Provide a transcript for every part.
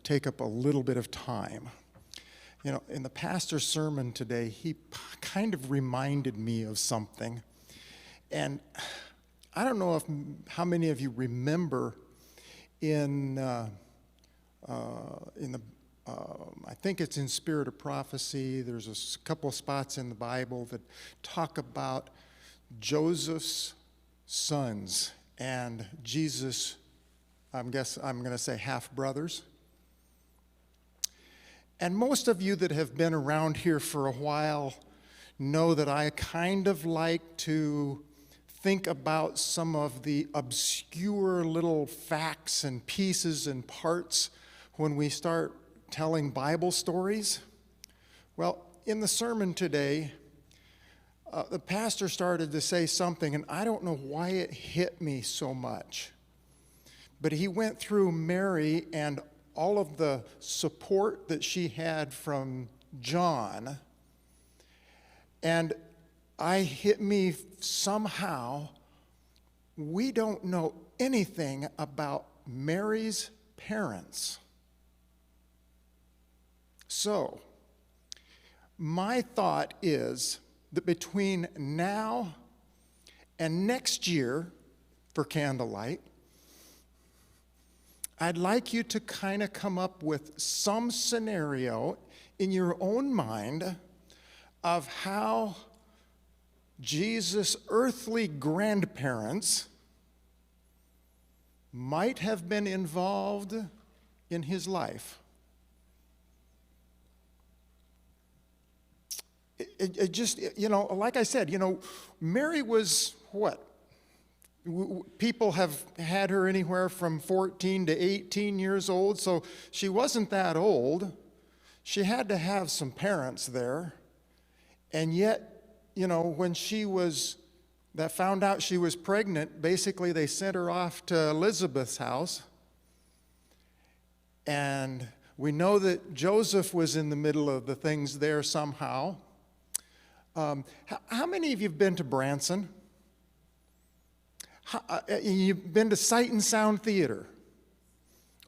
take up a little bit of time. You know, in the pastor's sermon today, he kind of reminded me of something. And I don't know how many of you remember I think it's in Spirit of Prophecy, there's a couple of spots in the Bible that talk about Joseph's sons and Jesus, I'm going to say half-brothers. And most of you that have been around here for a while know that I kind of like to think about some of the obscure little facts and pieces and parts when we start telling Bible stories. Well, in the sermon today, the pastor started to say something, and I don't know why it hit me so much. But he went through Mary and all of the support that she had from John, and hit me somehow, we don't know anything about Mary's parents. So, my thought is that between now and next year for Candlelight, I'd like you to kind of come up with some scenario in your own mind of how Jesus' earthly grandparents might have been involved in his life. It just, you know, like I said, you know, Mary was what? People have had her anywhere from 14 to 18 years old, so she wasn't that old. She had to have some parents there. And yet, you know, when found out she was pregnant, basically they sent her off to Elizabeth's house. And we know that Joseph was in the middle of the things there somehow. How many of you have been to Branson? You've been to Sight and Sound Theater.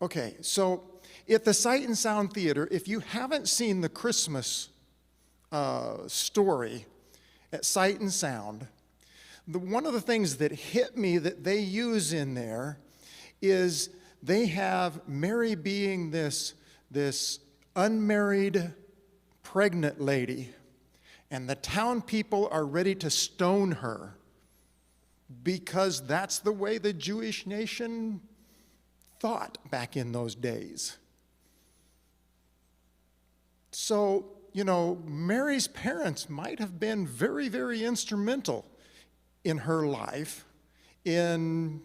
Okay, so at the Sight and Sound Theater, if you haven't seen the Christmas story at Sight and Sound, one of the things that hit me that they use in there is they have Mary being this unmarried pregnant lady, and the town people are ready to stone her because that's the way the Jewish nation thought back in those days. So, you know, Mary's parents might have been very, very instrumental in her life in